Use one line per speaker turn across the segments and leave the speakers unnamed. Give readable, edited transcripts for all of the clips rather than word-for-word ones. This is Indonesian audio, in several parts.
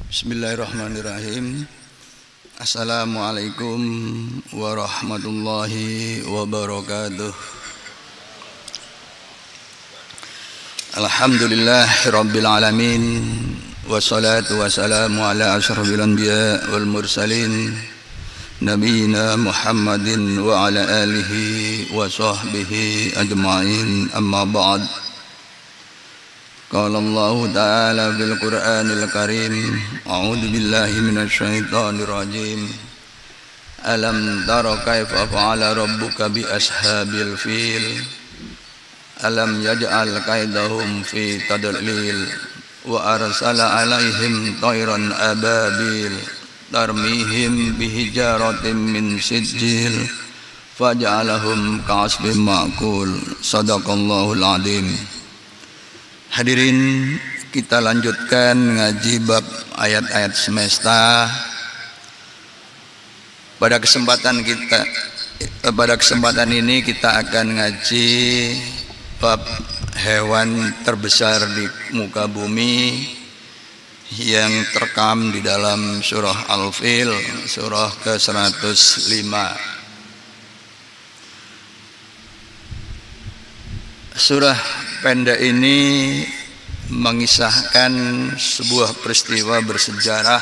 Bismillahirrahmanirrahim. Assalamualaikum warahmatullahi wabarakatuh. Alhamdulillahirabbil alamin, wassalatu wassalamu ala asyrafil anbiya wal mursalin nabiyina Muhammadin wa ala alihi wa sahbihi ajma'in, amma ba'd. Qala Allah Ta'ala bil Qur'anil Karim, a'udzu billahi minasy syaithanir rajim. Alam tara kaifa fa'ala rabbuka bi ashabil fil, alam yaj'al kaidahum fi tadlil, wa arsala 'alaihim tayran ababil tarmihim bihijaratin min sijil faj'alahum ka'asfin ma'kul. Shadaqallahul 'adzim. Hadirin, kita lanjutkan ngaji bab ayat-ayat semesta. Pada kesempatan ini kita akan ngaji bab hewan terbesar di muka bumi yang terekam di dalam surah Al-Fil, surah ke-105. Surah pendek ini mengisahkan sebuah peristiwa bersejarah,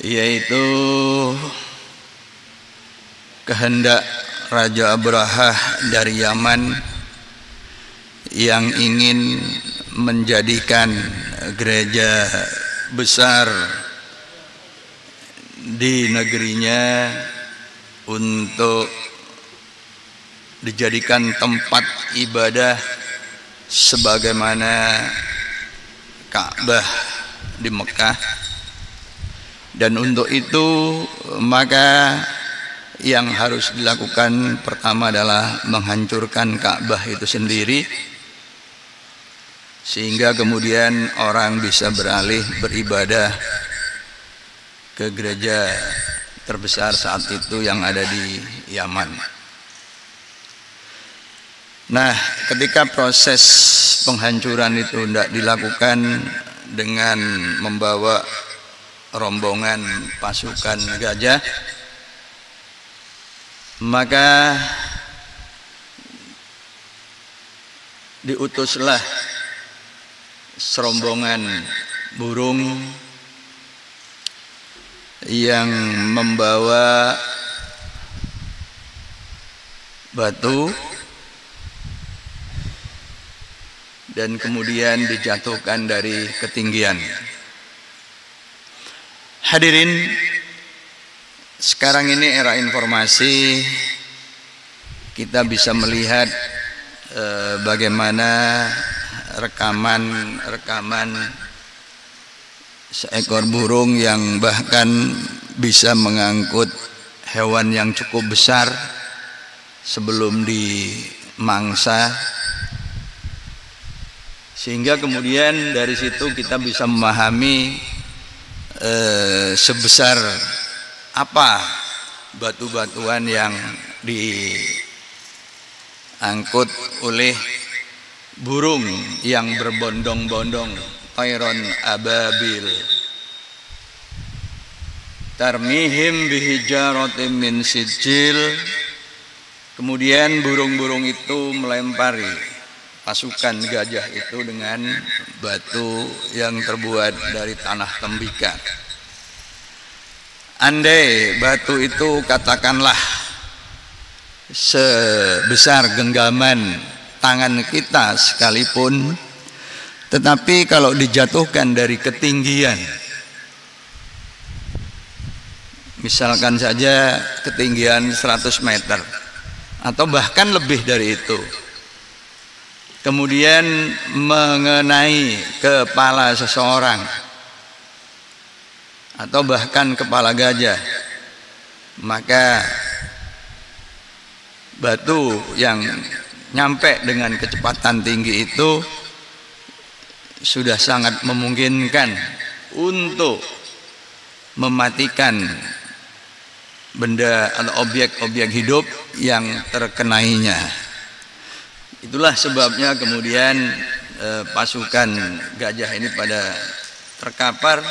yaitu kehendak Raja Abrahah dari Yaman yang ingin menjadikan gereja besar di negerinya untuk dijadikan tempat ibadah sebagaimana Ka'bah di Mekah. Dan untuk itu maka yang harus dilakukan pertama adalah menghancurkan Ka'bah itu sendiri, sehingga kemudian orang bisa beralih beribadah ke gereja terbesar saat itu yang ada di Yaman. Nah, ketika proses penghancuran itu tidak dilakukan dengan membawa rombongan pasukan gajah, maka diutuslah serombongan burung yang membawa batu dan kemudian dijatuhkan dari ketinggian. Hadirin, sekarang ini era informasi, kita bisa melihat bagaimana rekaman seekor burung yang bahkan bisa mengangkut hewan yang cukup besar sebelum dimangsa. Sehingga kemudian dari situ kita bisa memahami sebesar apa batu-batuan yang diangkut oleh burung yang berbondong-bondong, tayron ababil tarmihim bihijaratin min sijil. Kemudian burung-burung itu melempari pasukan gajah itu dengan batu yang terbuat dari tanah tembikar. Andai batu itu katakanlah sebesar genggaman tangan kita sekalipun, tetapi kalau dijatuhkan dari ketinggian, misalkan saja ketinggian 100 meter atau bahkan lebih dari itu, kemudian mengenai kepala seseorang atau bahkan kepala gajah, maka batu yang nyampe dengan kecepatan tinggi itu sudah sangat memungkinkan untuk mematikan benda atau objek-objek hidup yang terkenainya. Itulah sebabnya kemudian pasukan gajah ini pada terkapar,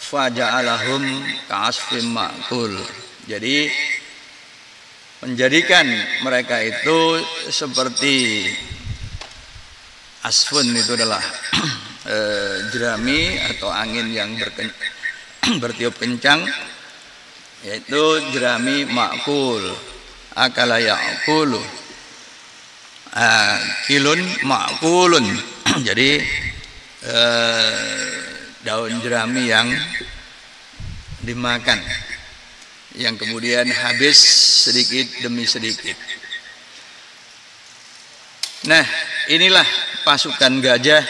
faja'alahum ka'asfim ma'kul. Jadi menjadikan mereka itu seperti asfun, itu adalah jerami atau angin yang bertiup kencang, yaitu jerami ma'kul, akala ya'kulu, kilun ma'kulun. Jadi daun jerami yang dimakan, yang kemudian habis sedikit demi sedikit. Nah, inilah pasukan gajah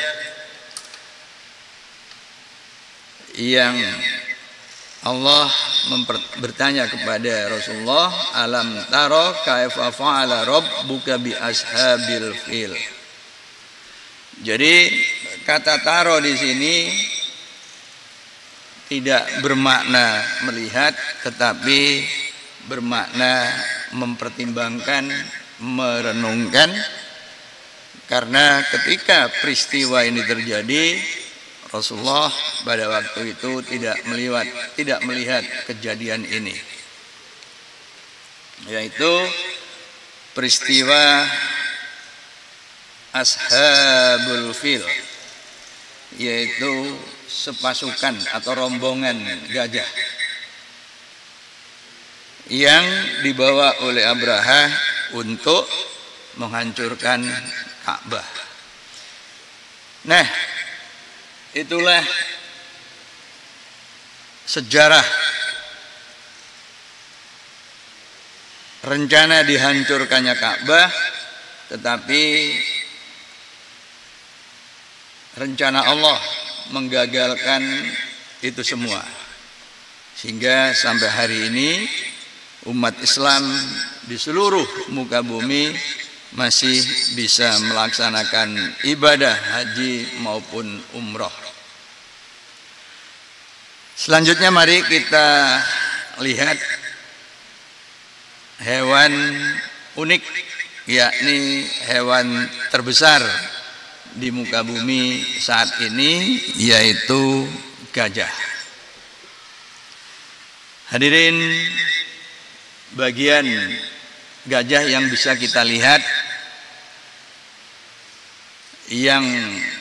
yang Allah bertanya kepada Rasulullah, alam taro kaifa fa'ala rabbuka bi ashabil fil. Jadi kata taro di sini tidak bermakna melihat, tetapi bermakna mempertimbangkan, merenungkan. Karena ketika peristiwa ini terjadi, Rasulullah pada waktu itu tidak melihat kejadian ini, yaitu peristiwa Ashabul Fil, yaitu sepasukan atau rombongan gajah yang dibawa oleh Abraha untuk menghancurkan Ka'bah. Nah, itulah sejarah rencana dihancurkannya Ka'bah, tetapi rencana Allah menggagalkan itu semua, sehingga sampai hari ini umat Islam di seluruh muka bumi masih bisa melaksanakan ibadah haji maupun umroh. Selanjutnya mari kita lihat hewan unik, yakni hewan terbesar di muka bumi saat ini, yaitu gajah. Hadirin, bagian gajah yang bisa kita lihat, yang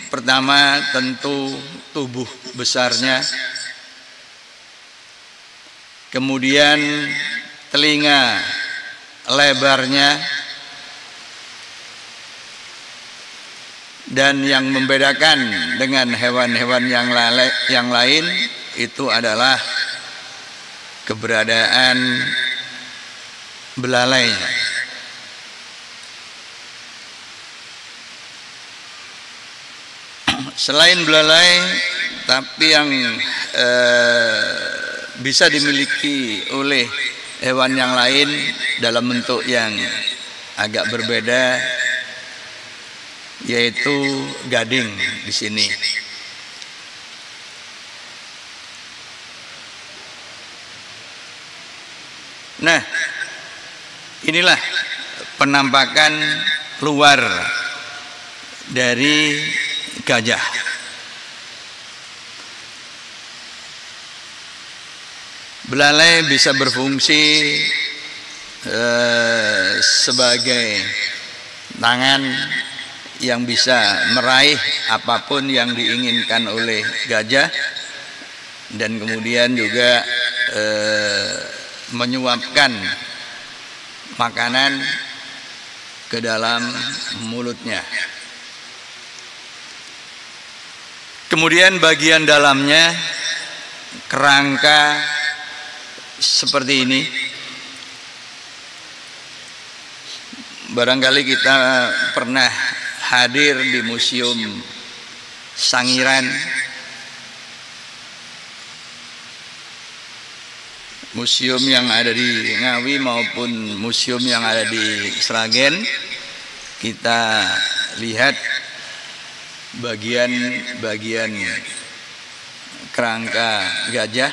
pertama tentu tubuh besarnya, kemudian telinga lebarnya, dan yang membedakan dengan hewan-hewan yang lain itu adalah keberadaan belalainya. Selain belalai, tapi yang bisa dimiliki oleh hewan yang lain dalam bentuk yang agak berbeda, yaitu gading di sini. Nah, inilah penampakan luar dari gajah. Belalai bisa berfungsi sebagai tangan yang bisa meraih apapun yang diinginkan oleh gajah, dan kemudian juga menyuapkan makanan ke dalam mulutnya. Kemudian bagian dalamnya kerangka seperti ini. Barangkali kita pernah hadir di Museum Sangiran, museum yang ada di Ngawi maupun museum yang ada di Sragen. Kita lihat bagian kerangka gajah.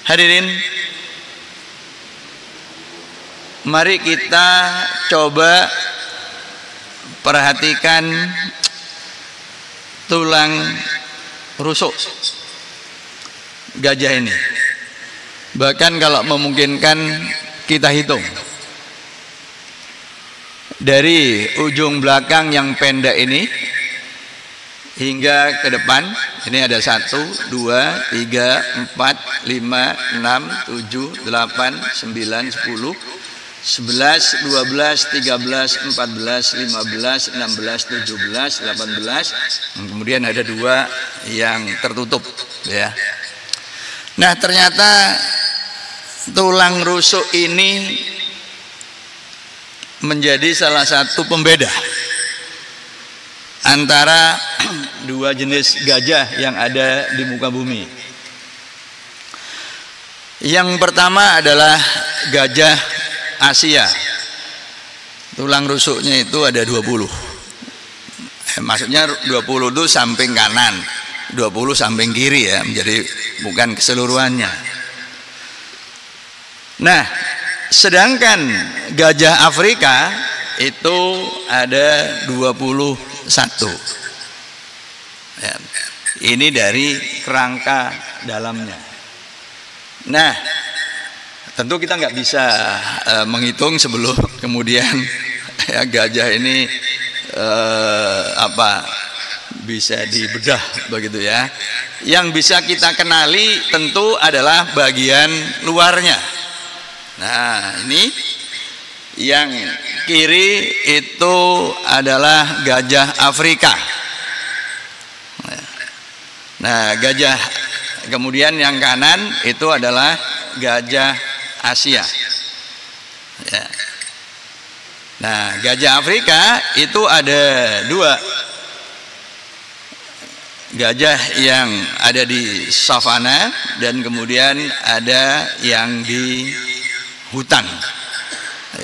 Hadirin, mari kita coba perhatikan tulang rusuk gajah ini. Bahkan kalau memungkinkan kita hitung dari ujung belakang yang pendek ini hingga ke depan. Ini ada 1, 2, 3, 4, 5, 6, 7, 8, 9, 10, 11, 12, 13, 14, 15, 16, 17, 18. Kemudian ada 2 yang tertutup, ya. Nah, ternyata tulang rusuk ini menjadi salah satu pembeda antara 2 jenis gajah yang ada di muka bumi. Yang pertama adalah gajah Asia. Tulang rusuknya itu ada 20. Maksudnya 20 itu samping kanan, 20 samping kiri, ya, menjadi bukan keseluruhannya. Nah, sedangkan gajah Afrika itu ada 21. Ya, ini dari kerangka dalamnya. Nah, tentu kita nggak bisa menghitung sebelum kemudian ya, gajah ini bisa dibedah begitu, ya. Yang bisa kita kenali tentu adalah bagian luarnya. Nah, ini yang kiri itu adalah gajah Afrika. Nah, gajah kemudian yang kanan itu adalah gajah Asia. Ya. Nah, gajah Afrika itu ada 2. Gajah yang ada di savana dan kemudian ada yang di hutan.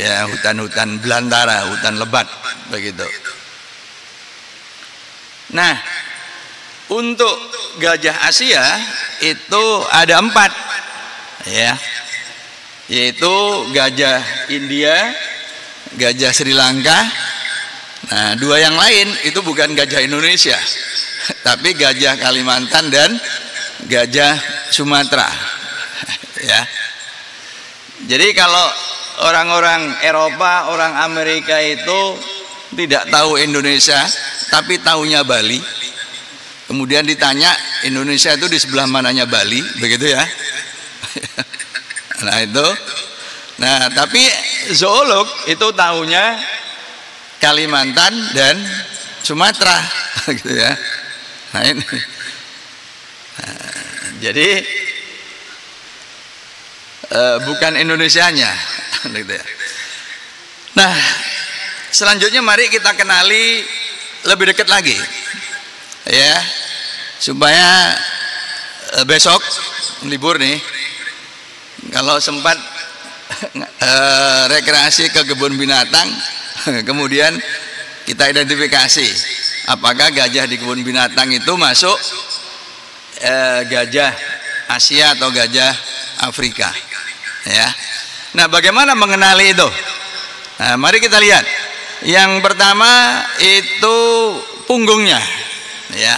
Ya, hutan-hutan belantara, hutan lebat begitu. Nah, untuk gajah Asia itu ada 4, ya, yaitu gajah India, gajah Sri Lanka. Nah, 2 yang lain itu bukan gajah Indonesia, tapi gajah Kalimantan dan gajah Sumatera. Ya, jadi kalau orang-orang Eropa, orang Amerika itu tidak tahu Indonesia, tapi tahunya Bali. Kemudian ditanya Indonesia itu di sebelah mananya Bali, begitu, ya. Nah, itu. Nah, tapi zoolog itu tahunya Kalimantan dan Sumatera, gitu, ya. Nah, ini. Nah, jadi bukan Indonesianya, gitu, ya. Nah, selanjutnya mari kita kenali lebih dekat lagi, ya, supaya besok libur nih, kalau sempat rekreasi ke kebun binatang, kemudian kita identifikasi apakah gajah di kebun binatang itu masuk gajah Asia atau gajah Afrika, ya. Nah, bagaimana mengenali itu? Nah, mari kita lihat. Yang pertama itu punggungnya, ya.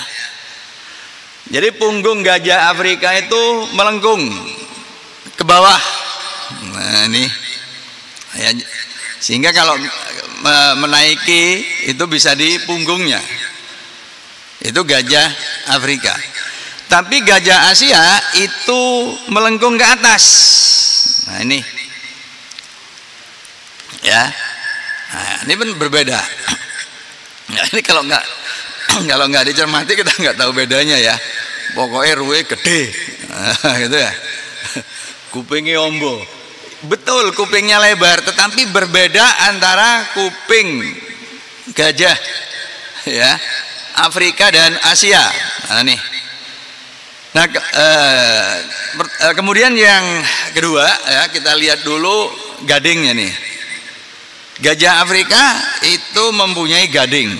Jadi punggung gajah Afrika itu melengkung ke bawah. Nah, ini, ya, sehingga kalau menaiki itu bisa di punggungnya. Itu gajah Afrika. Tapi gajah Asia itu melengkung ke atas. Nah, ini, ya. Nah, ini pun berbeda. Nah, ini kalau nggak dicermati kita nggak tahu bedanya, ya. Pokoknya ruwe gede, gitu, ya. Kupingnya ombo, betul, kupingnya lebar, tetapi berbeda antara kuping gajah, ya, Afrika dan Asia. Nah, nih. Nah, kemudian yang kedua, ya, kita lihat dulu gadingnya nih. Gajah Afrika itu mempunyai gading.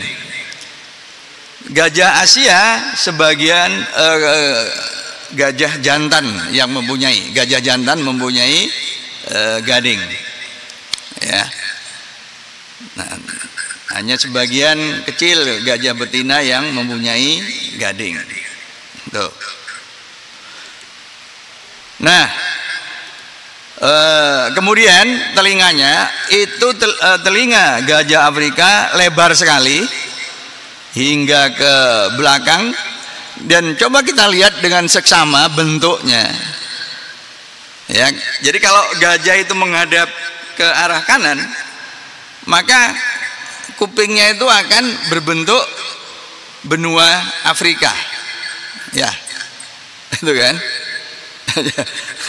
Gajah Asia sebagian gajah jantan yang mempunyai, gajah jantan mempunyai gading, ya. Nah, hanya sebagian kecil gajah betina yang mempunyai gading. Tuh. Nah, kemudian telinganya itu telinga gajah Afrika lebar sekali hingga ke belakang, dan coba kita lihat dengan seksama bentuknya. Ya, jadi kalau gajah itu menghadap ke arah kanan, maka kupingnya itu akan berbentuk benua Afrika. Ya, itu kan.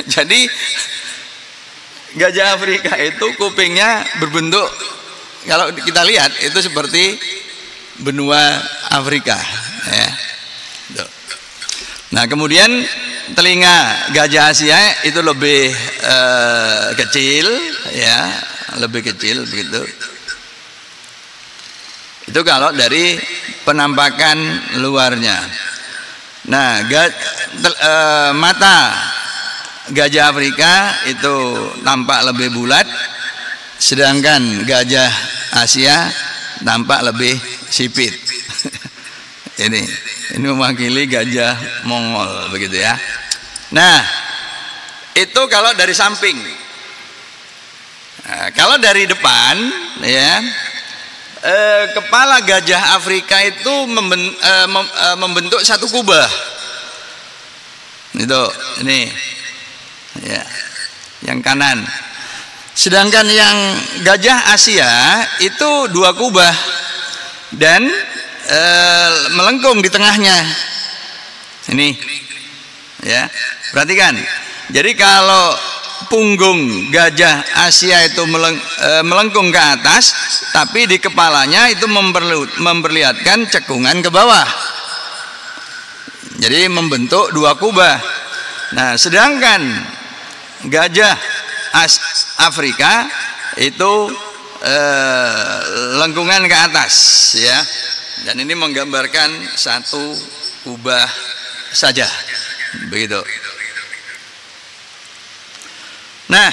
Jadi gajah Afrika itu kupingnya berbentuk, kalau kita lihat itu seperti benua Afrika. Ya. Nah, kemudian telinga gajah Asia itu lebih kecil, ya, lebih kecil begitu. Itu kalau dari penampakan luarnya. Nah, mata gajah Afrika itu tampak lebih bulat, sedangkan gajah Asia tampak lebih sipit. ini mewakili gajah Mongol begitu ya. Nah, itu kalau dari samping. Nah, kalau dari depan, ya, kepala gajah Afrika itu membentuk satu kubah. Itu ini, ya, yang kanan. Sedangkan yang gajah Asia itu dua kubah dan melengkung di tengahnya. Ini, ya, perhatikan. Jadi kalau punggung gajah Asia itu melengkung ke atas, tapi di kepalanya itu memperlihatkan cekungan ke bawah. Jadi membentuk dua kubah. Nah, sedangkan gajah Afrika itu lengkungan ke atas, ya. Dan ini menggambarkan satu kubah saja, begitu. Nah,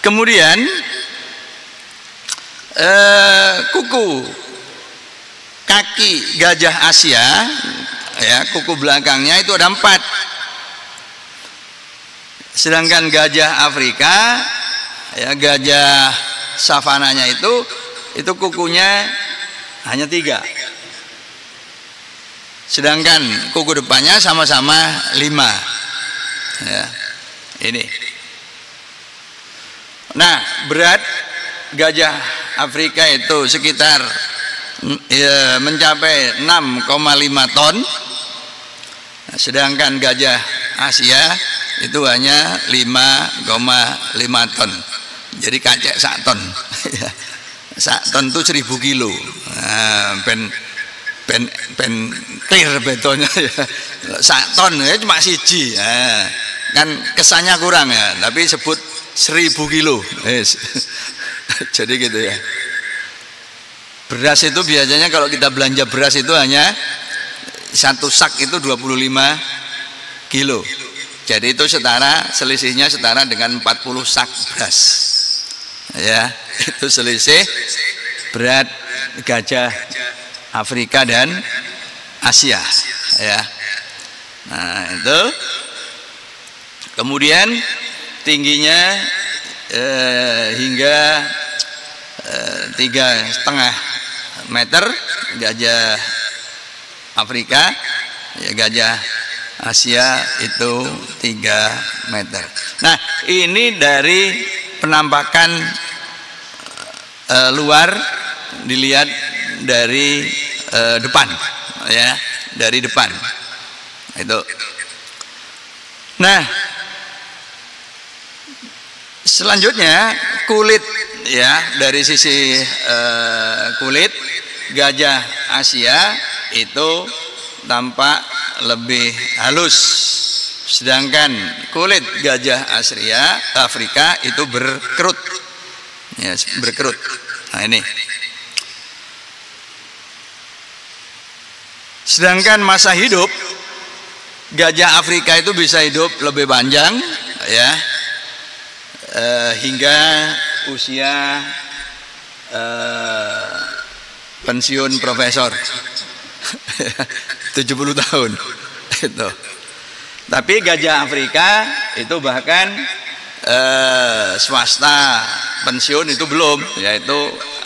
kemudian kuku kaki gajah Asia, ya, kuku belakangnya itu ada 4. Sedangkan gajah Afrika, ya, gajah savananya itu kukunya hanya 3. Sedangkan kuku depannya sama-sama 5. Ya, ini. Nah, berat gajah Afrika itu sekitar mencapai 6,5 ton. Sedangkan gajah Asia itu hanya 5,5 ton. Jadi kacek 1 ton. 1 ton itu 1000 kilo. Nah, pen clear betonnya ya. 1 ton ya cuma siji. Nah, kan kesannya kurang ya, tapi sebut 1000 kilo. Jadi gitu ya. Beras itu biasanya kalau kita belanja beras itu hanya 1 sak itu 25 kilo. Jadi itu selisihnya setara dengan 40 sak beras. Ya, itu selisih berat gajah Afrika dan Asia, ya. Nah, itu kemudian tingginya hingga 3,5 meter gajah Afrika, ya, gajah Asia itu 3 meter. Nah, ini dari penampakan luar, dilihat dari depan, ya, dari depan itu. Nah, selanjutnya kulit, ya, dari sisi kulit gajah Asia itu tampak lebih halus, sedangkan kulit gajah Afrika itu berkerut, ya, berkerut. Nah, ini. Sedangkan masa hidup gajah Afrika itu bisa hidup lebih panjang, ya, hingga usia pensiun profesor 70 tahun itu. Tapi gajah Afrika itu bahkan swasta pensiun itu belum, yaitu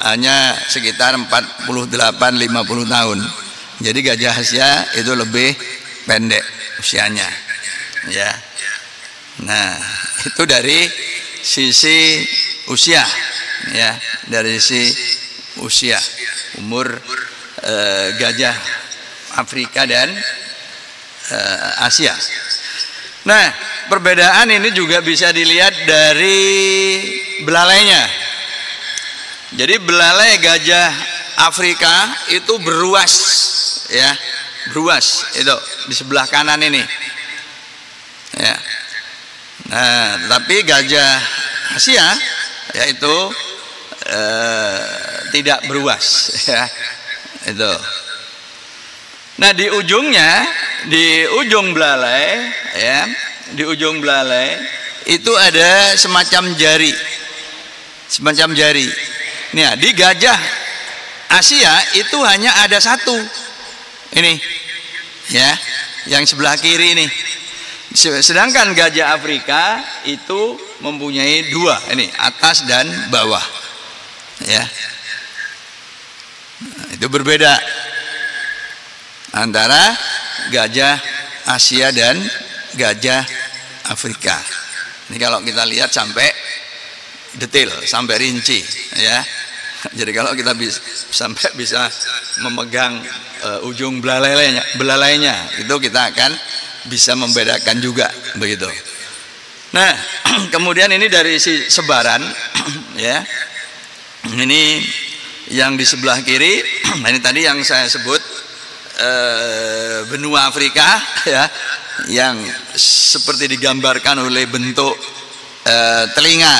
hanya sekitar 48-50 tahun. Jadi gajah Asia itu lebih pendek usianya, ya. Nah, itu dari sisi usia, ya, dari sisi usia umur gajah Afrika dan Asia. Nah, perbedaan ini juga bisa dilihat dari belalainya. Jadi belalai gajah Afrika itu beruas, ya, beruas itu di sebelah kanan ini, ya. Nah, tapi gajah Asia yaitu tidak beruas, ya, itu. Nah, di ujungnya, di ujung belalai, ya, di ujung belalai itu ada semacam jari, semacam jari. Nah, di gajah Asia itu hanya ada satu, ini, ya, yang sebelah kiri ini. Sedangkan gajah Afrika itu mempunyai dua, ini atas dan bawah, ya. Nah, itu berbeda antara gajah Asia dan gajah Afrika. Ini kalau kita lihat sampai detail, sampai rinci, ya. Jadi kalau kita sampai bisa memegang ujung belalainya, itu kita akan bisa membedakan juga, begitu. Nah, kemudian ini dari si sebaran, ya. Ini yang di sebelah kiri, ini tadi yang saya sebut benua Afrika, ya, yang seperti digambarkan oleh bentuk telinga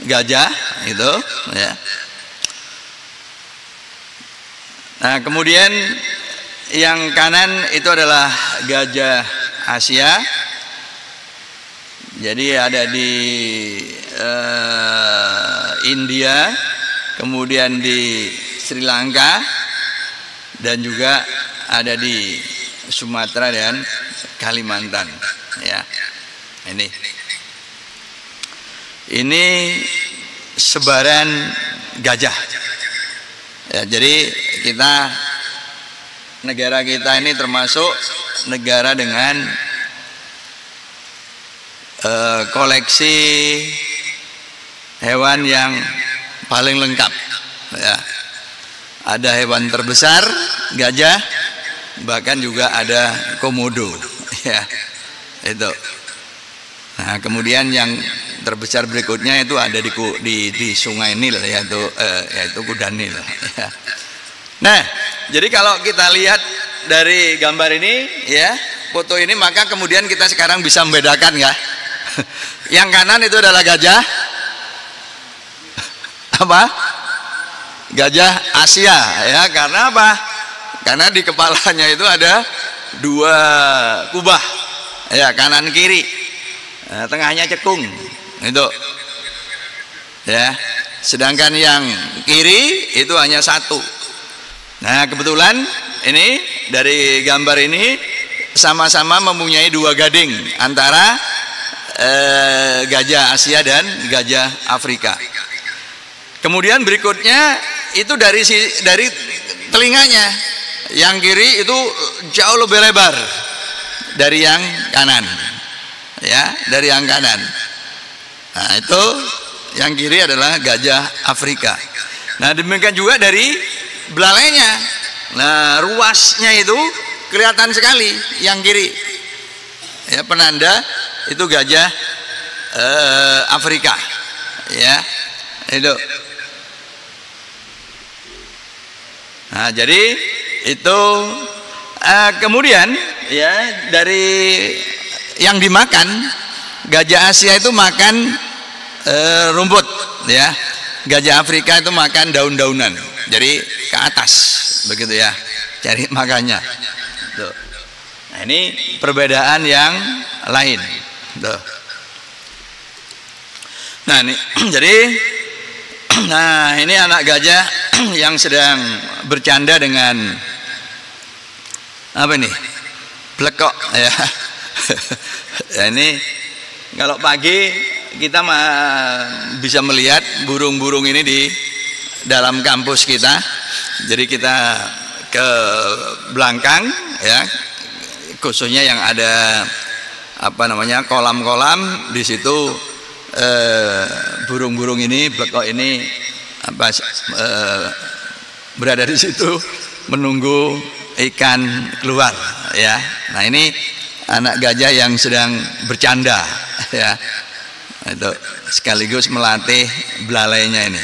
gajah itu, ya. Nah, kemudian yang kanan itu adalah gajah Asia. Jadi ada di India, kemudian di Sri Lanka, dan juga ada di Sumatera dan Kalimantan, ya. Ini sebaran gajah, ya. Jadi negara kita ini termasuk negara dengan koleksi hewan yang paling lengkap, ya. Ada hewan terbesar gajah, bahkan juga ada komodo, ya, itu. Nah, kemudian yang terbesar berikutnya itu ada di Sungai Nil, yaitu kuda Nil, ya. Nah, jadi kalau kita lihat dari gambar ini, ya, foto ini, maka kemudian kita sekarang bisa membedakan, ya. Yang kanan itu adalah gajah apa? Gajah Asia, ya. Karena apa? Karena di kepalanya itu ada dua kubah, ya, kanan kiri. Nah, tengahnya cekung, itu, ya. Sedangkan yang kiri itu hanya satu. Nah, kebetulan ini dari gambar ini sama-sama mempunyai dua gading antara gajah Asia dan gajah Afrika. Kemudian berikutnya itu dari telinganya, yang kiri itu jauh lebih lebar dari yang kanan, ya, dari yang kanan. Nah, itu yang kiri adalah gajah Afrika. Nah, demikian juga dari belalainya. Nah, ruasnya itu kelihatan sekali yang kiri, ya, penanda itu gajah Afrika, ya, itu. Nah, jadi itu kemudian, ya, dari yang dimakan gajah Asia itu makan rumput, ya. Gajah Afrika itu makan daun-daunan, jadi ke atas, begitu, ya, cari makannya. Tuh. Nah, ini perbedaan yang lain. Tuh. Nah, ini jadi, nah, ini anak gajah yang sedang bercanda dengan apa ini? Blekok ya. Ya ini kalau pagi kita bisa melihat burung-burung ini di dalam kampus kita. Jadi kita ke belakang ya, khususnya yang ada apa namanya kolam-kolam di situ, burung-burung ini, blekok ini apa berada di situ menunggu ikan keluar ya. Nah ini anak gajah yang sedang bercanda ya, itu sekaligus melatih belalainya ini.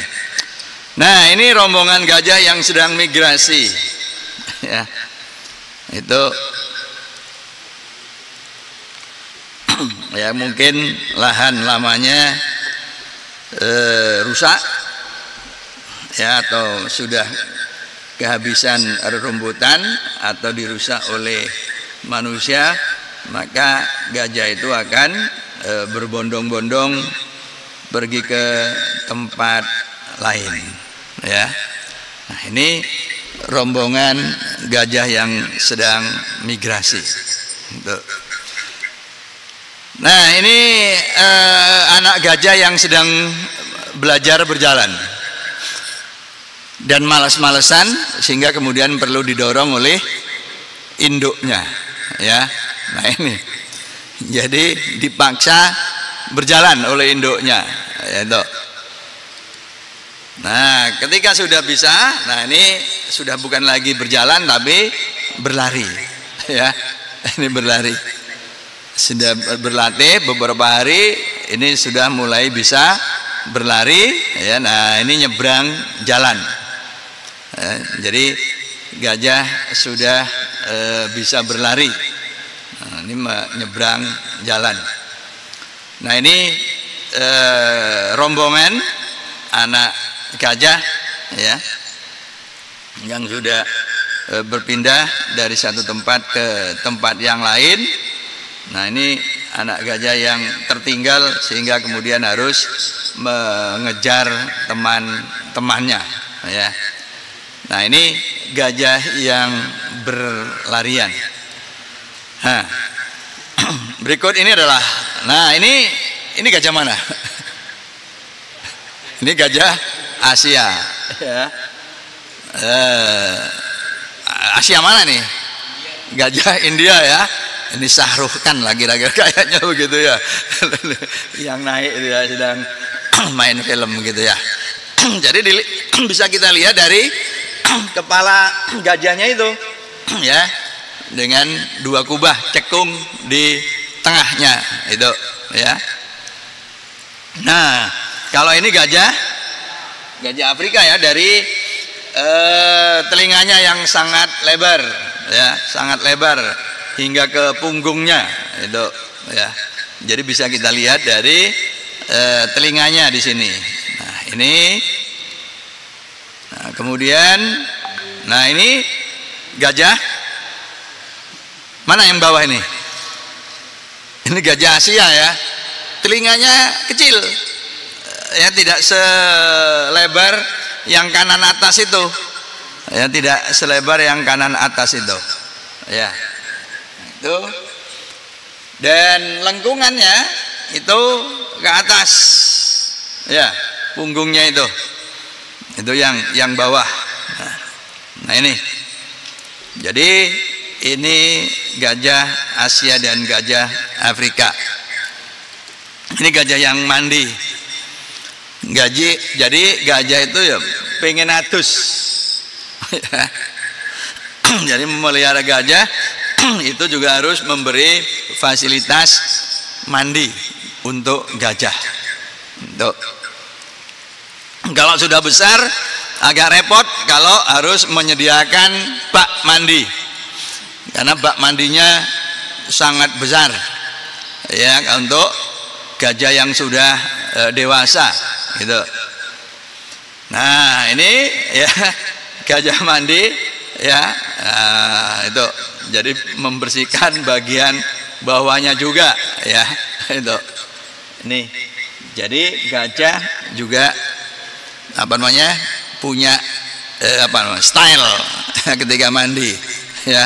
Nah ini rombongan gajah yang sedang migrasi ya, itu ya mungkin lahan lamanya rusak ya, atau sudah kehabisan rumputan atau dirusak oleh manusia, maka gajah itu akan berbondong-bondong pergi ke tempat lain ya. Nah ini rombongan gajah yang sedang migrasi. Nah ini anak gajah yang sedang belajar berjalan dan malas-malesan, sehingga kemudian perlu didorong oleh induknya ya. Nah ini jadi dipaksa berjalan oleh induknya ya, itu. Nah ketika sudah bisa, nah ini sudah bukan lagi berjalan tapi berlari ya. Ini berlari, sudah berlatih beberapa hari, ini sudah mulai bisa berlari ya. Nah ini nyebrang jalan. Jadi gajah sudah bisa berlari. Nah, ini menyeberang jalan. Nah ini rombongan anak gajah ya, yang sudah berpindah dari satu tempat ke tempat yang lain. Nah ini anak gajah yang tertinggal sehingga kemudian harus mengejar teman-temannya ya. Nah ini gajah yang berlarian. Nah, berikut ini adalah, nah ini gajah mana? Ini gajah Asia ya. Asia mana nih? Gajah India ya. Ini Syahrukh Khan lagi kayaknya begitu ya. Yang naik dia sedang main film gitu ya. Jadi bisa kita lihat dari kepala gajahnya itu ya, dengan dua kubah cekung di tengahnya itu ya. Nah kalau ini gajah Afrika ya, dari telinganya yang sangat lebar ya, sangat lebar hingga ke punggungnya itu ya. Jadi bisa kita lihat dari telinganya di sini. Nah ini, nah kemudian, nah ini gajah mana yang bawah ini? Ini gajah Asia ya, telinganya kecil ya, tidak selebar yang kanan atas itu ya, tidak selebar yang kanan atas itu ya. Itu, dan lengkungannya itu ke atas ya, punggungnya itu yang bawah. Nah ini, jadi ini gajah Asia dan gajah Afrika. Ini gajah yang mandi. Jadi gajah itu ya pengen atus. Jadi memelihara gajah itu juga harus memberi fasilitas mandi untuk gajah. Kalau sudah besar agak repot kalau harus menyediakan bak mandi, karena bak mandinya sangat besar ya untuk gajah yang sudah dewasa gitu. Nah ini ya gajah mandi ya, itu jadi membersihkan bagian bawahnya juga ya itu. Ini jadi gajah juga apa namanya punya style ketika mandi, ya,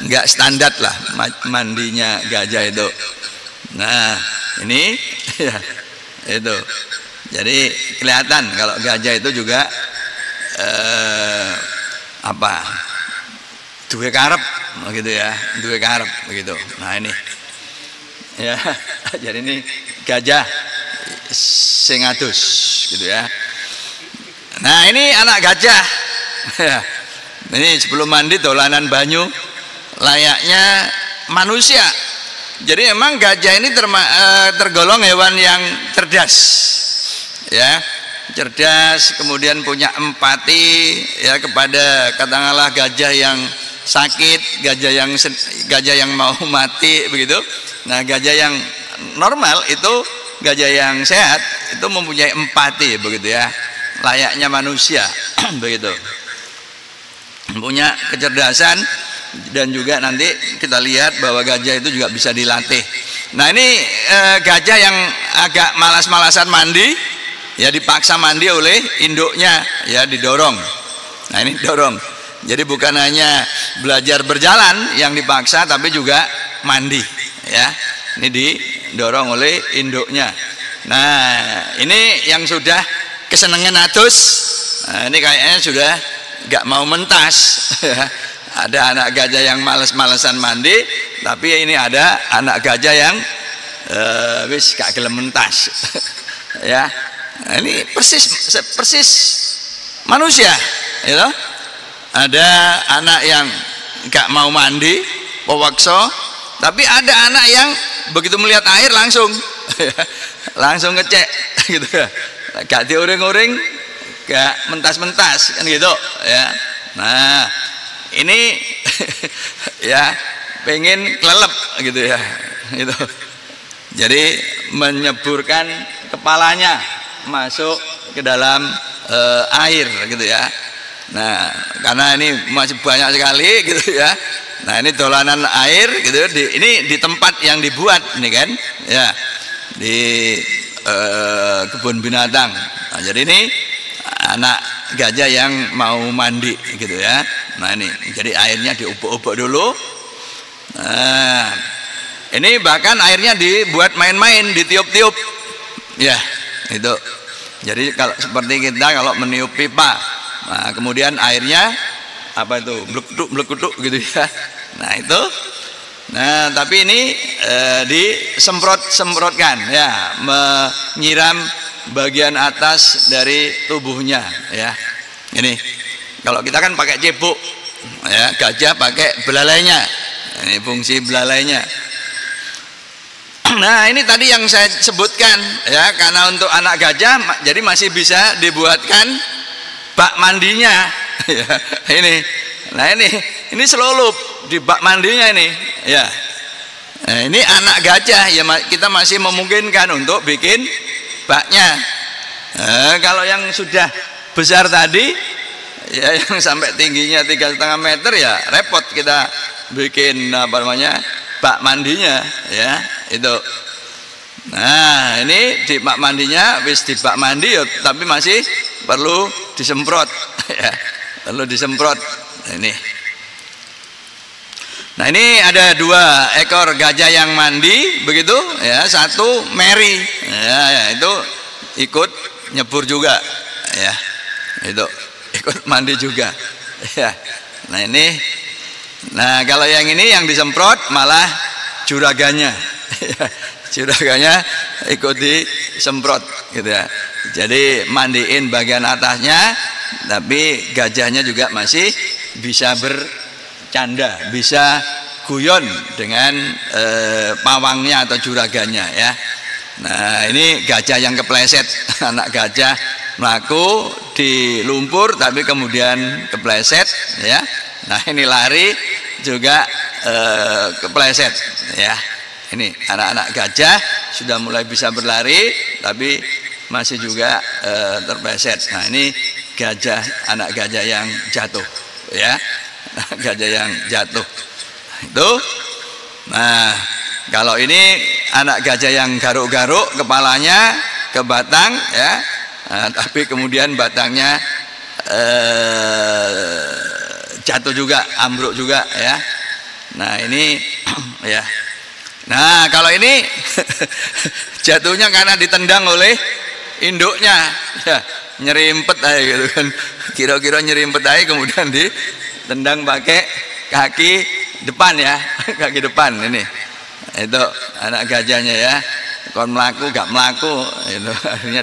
nggak standar lah mandinya gajah itu. Nah ini ya, itu jadi kelihatan kalau gajah itu juga duwe karep begitu ya, duwe karep begitu. Nah ini ya, jadi ini gajah sing adus gitu ya. Nah ini anak gajah ya. Ini sebelum mandi dolanan banyu layaknya manusia. Jadi memang gajah ini tergolong hewan yang cerdas ya, cerdas, kemudian punya empati ya kepada katakanlah gajah yang sakit, gajah yang mau mati begitu. Nah gajah yang normal itu, gajah yang sehat itu mempunyai empati begitu ya, layaknya manusia begitu, punya kecerdasan. Dan juga nanti kita lihat bahwa gajah itu juga bisa dilatih. Nah ini gajah yang agak malas-malasan mandi ya, dipaksa mandi oleh induknya ya, didorong. Nah ini dorong, jadi bukan hanya belajar berjalan yang dipaksa, tapi juga mandi ya, ini didorong oleh induknya. Nah ini yang sudah kesenangan adus, nah, ini kayaknya sudah nggak mau mentas ya. Ada anak gajah yang males-malesan mandi, tapi ini ada anak gajah yang wis gak gelem mentas ya. Nah, ini persis manusia gitu. Ada anak yang gak mau mandi pewakso, tapi ada anak yang begitu melihat air langsung langsung ngecek gitu ya, gak diuring-uring, gak mentas-mentas kan gitu ya. Nah ini ya pengen kelelep gitu ya, gitu. Jadi menyeburkan kepalanya masuk ke dalam air gitu ya. Nah karena ini masih banyak sekali gitu ya. Nah ini dolanan air gitu, ini di tempat yang dibuat ini kan ya, di kebun binatang. Nah, jadi ini anak gajah yang mau mandi gitu ya. Nah ini jadi airnya diubuk-ubuk dulu. Nah ini bahkan airnya dibuat main-main, ditiup-tiup ya itu. Jadi kalau seperti kita kalau meniup pipa, nah kemudian airnya apa itu blekuduk gitu ya. Nah itu, nah tapi ini disemprotkan ya, menyiram bagian atas dari tubuhnya ya. Ini kalau kita kan pakai cebok ya, gajah pakai belalainya, ini fungsi belalainya. Nah ini tadi yang saya sebutkan ya, karena untuk anak gajah jadi masih bisa dibuatkan bak mandinya ya, ini. Nah ini selulup di bak mandinya ini ya. Nah, ini anak gajah ya, kita masih memungkinkan untuk bikin baknya. Nah, kalau yang sudah besar tadi ya, yang sampai tingginya 3,5 meter ya repot kita bikin apa namanya bak mandinya ya itu. Nah ini di bak mandinya wis di bak mandi ya, tapi masih perlu disemprot ya, perlu disemprot ini. Nah ini ada 2 ekor gajah yang mandi begitu ya, satu Mary ya, itu ikut nyebur juga ya, itu ikut mandi juga ya. Nah ini, nah kalau yang ini yang disemprot malah juraganya ya, juraganya ikut disemprot gitu ya. Jadi mandiin bagian atasnya, tapi gajahnya juga masih bisa bercanda, bisa guyon dengan pawangnya atau juraganya ya. Nah ini gajah yang kepleset, anak gajah melaku di lumpur tapi kemudian kepleset ya. Nah ini lari juga kepleset ya. Ini anak-anak gajah sudah mulai bisa berlari tapi masih juga terpleset. Nah ini gajah, anak gajah yang jatuh ya, gajah yang jatuh itu. Nah kalau ini anak gajah yang garuk-garuk kepalanya ke batang ya, nah, tapi kemudian batangnya jatuh juga, ambruk juga ya. Nah ini ya. Nah kalau ini jatuhnya karena ditendang oleh induknya ya, nyerimpet aja gitu kan, kira-kira nyerimpet aja, kemudian ditendang pakai kaki depan ya, kaki depan ini. Itu anak gajahnya ya, kon melaku gak melaku itu, akhirnya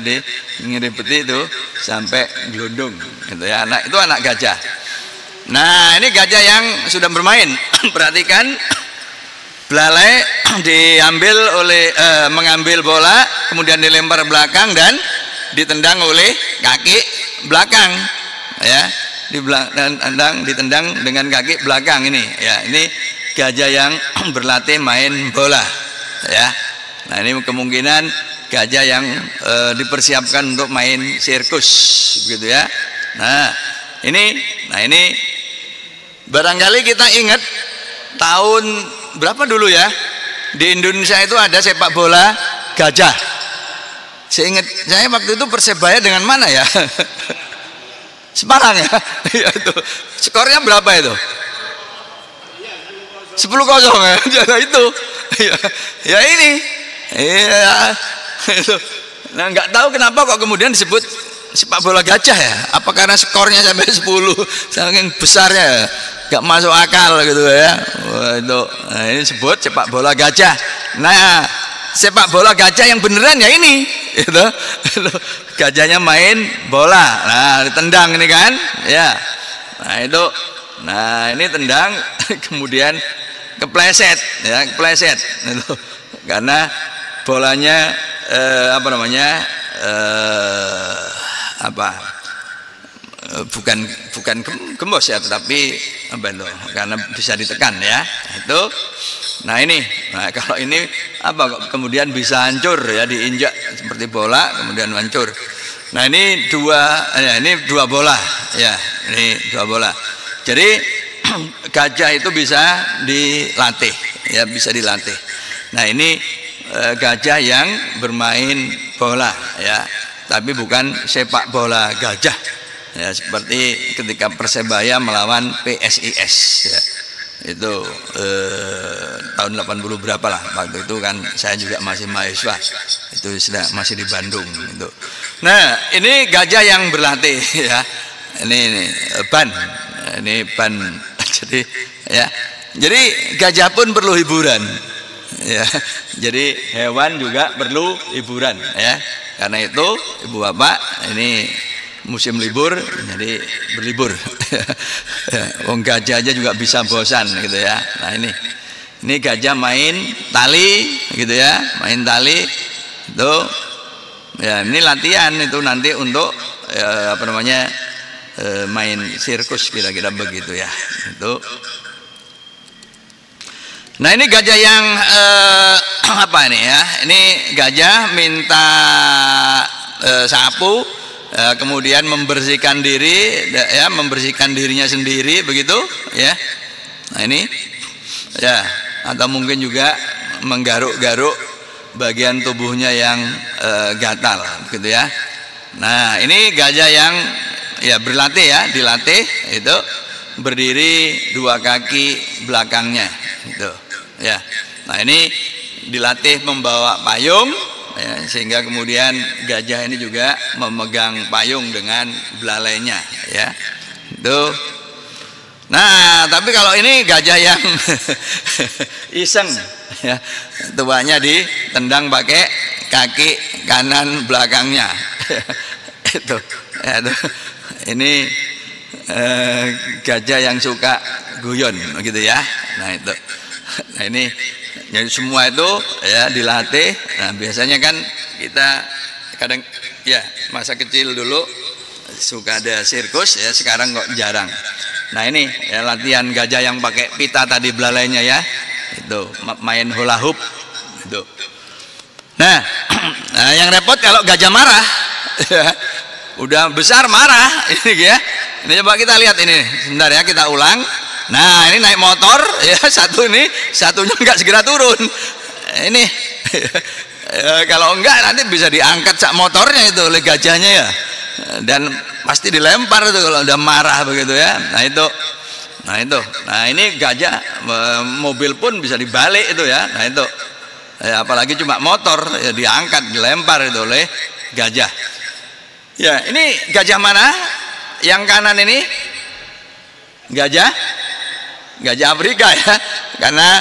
nyerimpeti itu sampai gelundung gitu ya. Itu anak gajah. Nah ini gajah yang sudah bermain. Perhatikan, belalai diambil oleh mengambil bola, kemudian dilempar belakang dan ditendang oleh kaki belakang ya, ditendang dengan kaki belakang ini ya. Ini gajah yang berlatih main bola ya. Nah ini kemungkinan gajah yang dipersiapkan untuk main sirkus begitu ya. Nah ini barangkali kita ingat tahun berapa dulu ya, di Indonesia itu ada sepak bola gajah. Seingat saya waktu itu Persebaya dengan mana ya? Semarang ya. Ya itu. Skornya berapa itu? 10-0 ya. Itu. Ya ini. Iya. Itu. Nah, nggak tahu kenapa kok kemudian disebut sepak bola gajah ya? Apa karena skornya sampai 10, saking besarnya ya? Gak masuk akal gitu ya. Wah, itu. Nah, ini disebut sepak bola gajah. Nah, sepak bola gajah yang beneran ya ini gitu. Gajahnya main bola, nah ditendang ini kan ya. Nah itu, nah ini tendang kemudian kepleset ya, kepleset itu karena bolanya bukan gembos ya, tetapi karena bisa ditekan ya itu. Nah ini, nah kalau ini kemudian bisa hancur ya, diinjak seperti bola kemudian hancur. Nah ini dua bola ya, ini dua bola. Jadi gajah itu bisa dilatih ya, bisa dilatih. Nah ini gajah yang bermain bola ya, tapi bukan sepak bola gajah ya, seperti ketika Persebaya melawan PSIS ya. Itu tahun 80 berapa lah, waktu itu kan saya juga masih mahasiswa, itu masih di Bandung itu. Nah ini gajah yang berlatih ya, ini ban jadi ya, jadi gajah pun perlu hiburan ya, jadi hewan juga perlu hiburan ya. Karena itu ibu bapak, ini musim libur jadi berlibur. Wong gajah aja juga bisa bosan gitu ya. Nah ini gajah main tali gitu ya, main tali itu ya, ini latihan itu nanti untuk main sirkus kira-kira begitu ya itu. Nah ini gajah yang apa ini ya, ini gajah minta sapu, kemudian membersihkan diri ya, membersihkan dirinya sendiri begitu ya. Nah ini ya, atau mungkin juga menggaruk-garuk bagian tubuhnya yang gatal begitu ya. Nah ini gajah yang ya berlatih ya, dilatih itu berdiri dua kaki belakangnya itu ya. Nah ini dilatih membawa payung ya, sehingga kemudian gajah ini juga memegang payung dengan belalainya ya itu. Nah tapi kalau ini gajah yang iseng ya, tuanya ditendang pakai kaki kanan belakangnya itu ya, itu. Ini gajah yang suka guyon gitu ya. Nah itu, nah ini jadi semua itu ya dilatih. Nah biasanya kan kita kadang ya masa kecil dulu suka ada sirkus ya, sekarang kok jarang. Nah ini ya latihan gajah yang pakai pita tadi belalainya ya, itu main hula hoop itu. Nah yang repot kalau gajah marah ya, udah besar marah ini ya. Ini coba kita lihat ini sebentar ya, kita ulang. Nah ini naik motor ya, satunya enggak segera turun ini. Kalau enggak nanti bisa diangkat sak motornya itu oleh gajahnya ya. dan pasti dilempar itu kalau udah marah begitu ya. Nah ini gajah, mobil pun bisa dibalik itu ya. Nah itu ya, apalagi cuma motor ya, diangkat dilempar itu oleh gajah. Ya, ini gajah mana? Yang kanan ini gajah Afrika ya, karena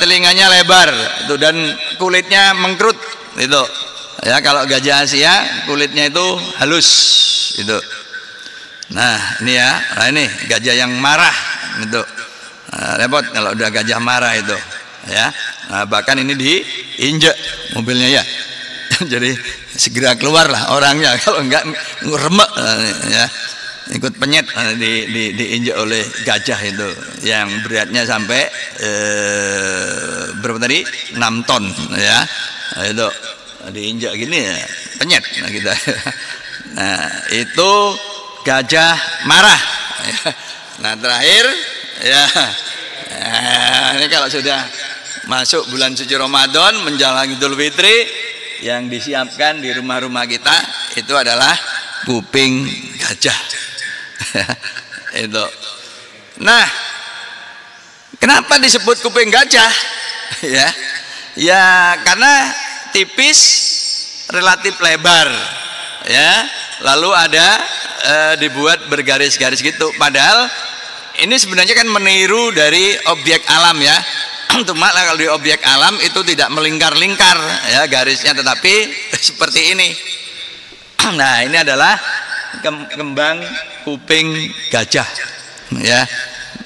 telinganya lebar itu dan kulitnya mengkerut itu ya. Kalau gajah Asia kulitnya itu halus itu. Nah ini ya, nah ini gajah yang marah itu. Repot kalau udah gajah marah itu ya. Nah, bahkan ini diinjek mobilnya ya. Jadi segera keluarlah orangnya, kalau enggak ngeremek ya, ikut penyet diinjek oleh gajah itu yang beratnya sampai berapa tadi, 6 ton ya. Nah, itu diinjek gini ya, penyet kita. Nah itu gajah marah. Nah terakhir ya, ini kalau sudah masuk bulan suci Ramadan menjelang Idul Fitri, yang disiapkan di rumah-rumah kita itu adalah kuping gajah. Itu. Nah, kenapa disebut kuping gajah? Ya karena tipis, relatif lebar, ya. Lalu ada dibuat bergaris-garis gitu. Padahal ini sebenarnya kan meniru dari objek alam ya. Cuma kalau di objek alam itu tidak melingkar-lingkar ya garisnya, tetapi seperti ini. Nah ini adalah kembang kuping gajah ya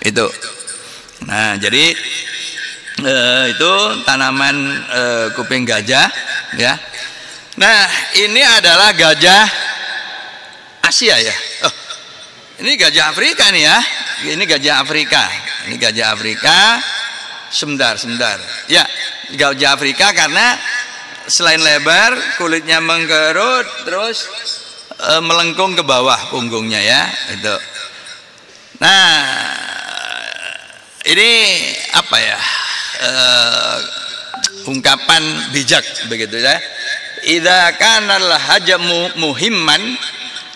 itu. Nah jadi itu tanaman kuping gajah ya. Nah ini adalah gajah Asia ya. Oh, ini gajah Afrika nih ya. Ini gajah Afrika. Ini gajah Afrika. Sebentar ya, gajah Afrika karena selain lebar kulitnya mengkerut terus melengkung ke bawah punggungnya ya itu. Nah ini apa ya, ungkapan bijak begitu ya. Idza kanal hajamu muhimman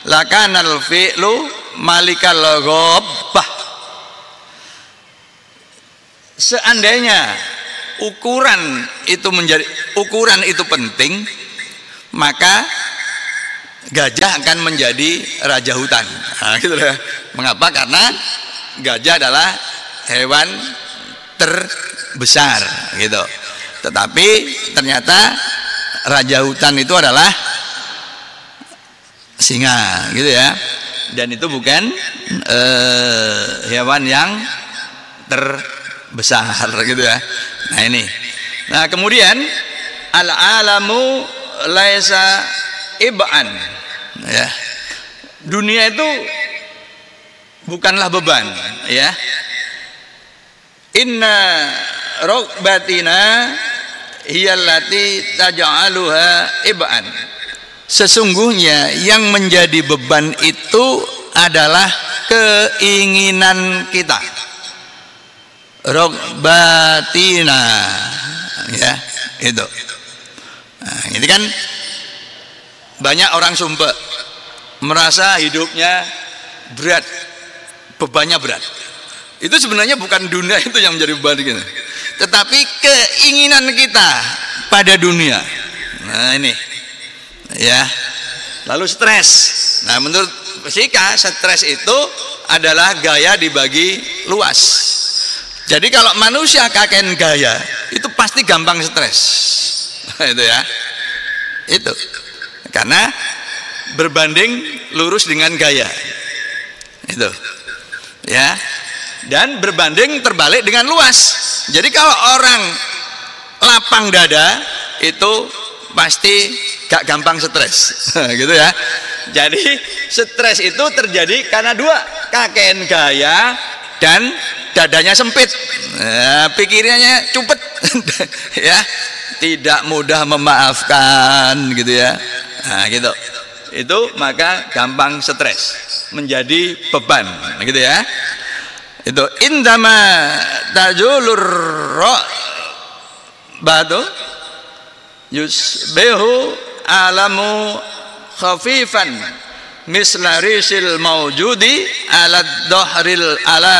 lakanal fi'lu malikal ghabbah. Seandainya ukuran itu penting, maka gajah akan menjadi raja hutan. Nah, gitu ya. Mengapa? Karena gajah adalah hewan terbesar gitu. Tetapi ternyata raja hutan itu adalah singa gitu ya. Dan itu bukan hewan yang besar gitu ya. Nah ini. Nah kemudian al-alamu laisa ib'an ya. Dunia itu bukanlah beban ya. Inna rokbatina hiyallati taj'aluha ib'an. Sesungguhnya yang menjadi beban itu adalah keinginan kita. Rokbatina ya itu. Nah, ini kan banyak orang Sumba merasa hidupnya berat, bebannya berat. Itu sebenarnya bukan dunia itu yang menjadi beban kita, tetapi keinginan kita pada dunia. Nah ini ya. Lalu stres. Nah menurut fisika stres itu adalah gaya dibagi luas. Jadi kalau manusia kakean gaya itu pasti gampang stres. Itu ya. Itu. Karena berbanding lurus dengan gaya. Itu. Ya. Dan berbanding terbalik dengan luas. Jadi kalau orang lapang dada itu pasti gak gampang stres. Gitu ya. Jadi stres itu terjadi karena dua, kakean gaya dan dadanya sempit, pikirannya cupet, ya, tidak mudah memaafkan, gitu ya. Nah, gitu. Itu maka gampang stres, menjadi beban, gitu ya. Itu indama tajulur batu yusbehu alamu khafifan mislarisil maujudi ala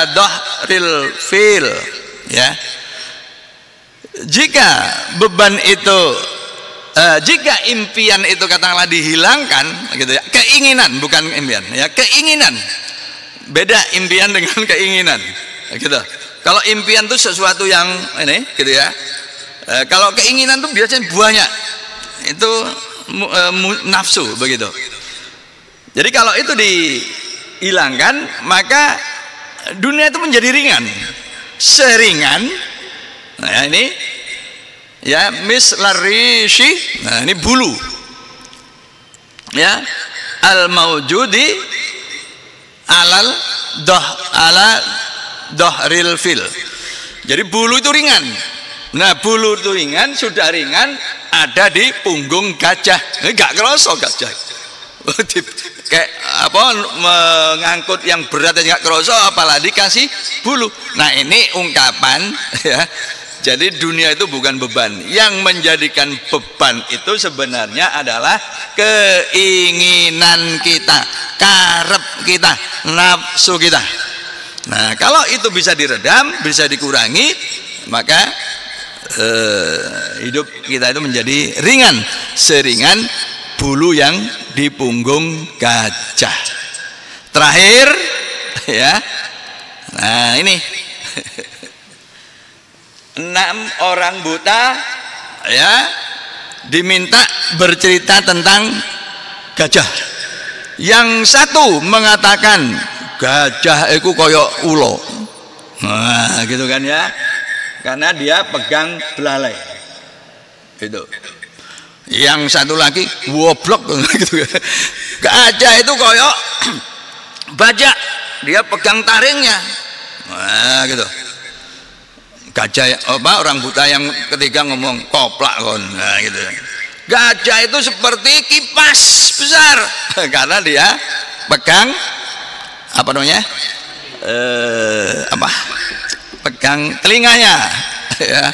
dhahril fil, ya. Jika beban itu jika impian itu katakanlah dihilangkan gitu ya, keinginan bukan impian ya, keinginan beda impian dengan keinginan gitu. Kalau impian itu sesuatu yang ini gitu ya, kalau keinginan itu biasanya banyak, itu nafsu begitu. Jadi kalau itu dihilangkan maka dunia itu menjadi ringan, seringan, nah ini ya mislarishi, nah ini bulu ya, al maujudi ala dhahril fil. Jadi bulu itu ringan. Nah bulu itu ringan, sudah ringan, ada di punggung gajah. Enggak kerasa gajah. Kayak apa, mengangkut yang berat aja enggak kerasa, apalagi kasih bulu. Nah ini ungkapan ya. Jadi dunia itu bukan beban. Yang menjadikan beban itu sebenarnya adalah keinginan kita, karep kita, nafsu kita. Nah kalau itu bisa diredam, bisa dikurangi, maka hidup kita itu menjadi ringan, seringan bulu yang di punggung gajah. Terakhir ya, nah ini 6 orang buta ya diminta bercerita tentang gajah. Yang satu mengatakan gajah itu koyok ulo, nah gitu kan ya, karena dia pegang belalai gitu. Yang satu lagi woblok gitu. Gajah itu koyok bajak, dia pegang taringnya, nah gitu. Gajah apa, orang buta yang ketiga ngomong koplak kon, nah gitu. Gajah itu seperti kipas besar karena dia pegang apa namanya, pegang telinganya ya.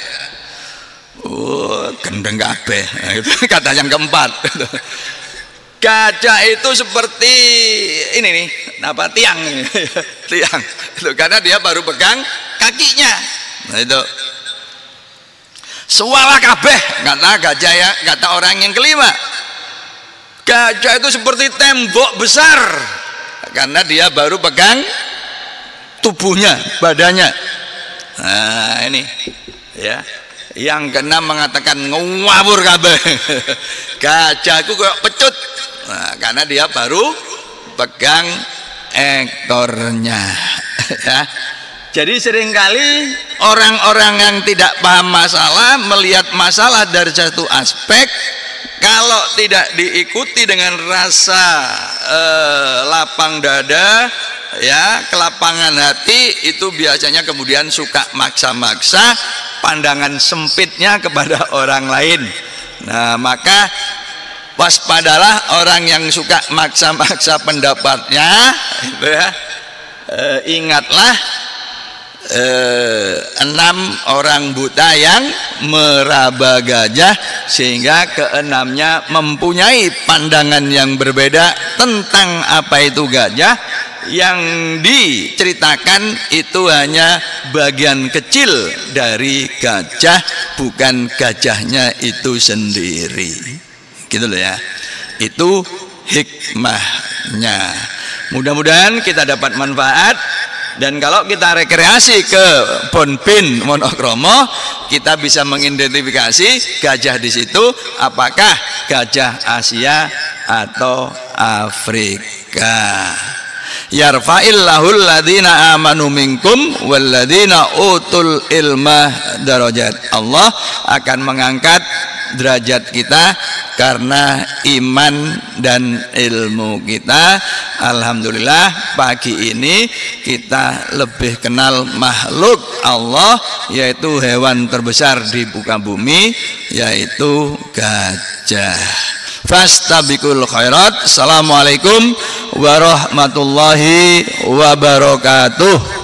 Gendeng kabeh, itu kata yang keempat. Gajah itu seperti ini nih, apa, tiang ini. Tiang itu karena dia baru pegang kakinya. Nah itu suwalah kabeh kata gajah ya, kata orang yang kelima. Gajah itu seperti tembok besar karena dia baru pegang tubuhnya, badannya. Nah ini ya. Yang keenam mengatakan ngawur kabeh. Gajah itu kayak pecut, nah, karena dia baru pegang ekornya ya. Jadi seringkali orang-orang yang tidak paham masalah melihat masalah dari satu aspek, kalau tidak diikuti dengan rasa lapang dada ya, kelapangan hati, itu biasanya kemudian suka maksa-maksa pandangan sempitnya kepada orang lain. Nah maka waspadalah orang yang suka maksa-maksa pendapatnya ya. Ingatlah 6 orang buta yang meraba gajah, sehingga keenamnya mempunyai pandangan yang berbeda tentang apa itu gajah. Yang diceritakan itu hanya bagian kecil dari gajah, bukan gajahnya itu sendiri, gitu loh ya. Itu hikmahnya. Mudah-mudahan kita dapat manfaat. Dan kalau kita rekreasi ke Ponpin Monokromo, kita bisa mengidentifikasi gajah di situ apakah gajah Asia atau Afrika. Yarfa'illahul ladzina amanu minkum walladzina utul ilma darajat. Allah akan mengangkat derajat kita karena iman dan ilmu kita. Alhamdulillah pagi ini kita lebih kenal makhluk Allah, yaitu hewan terbesar di muka bumi, yaitu gajah. Fastabiqul khairat. Assalamualaikum warahmatullahi wabarakatuh.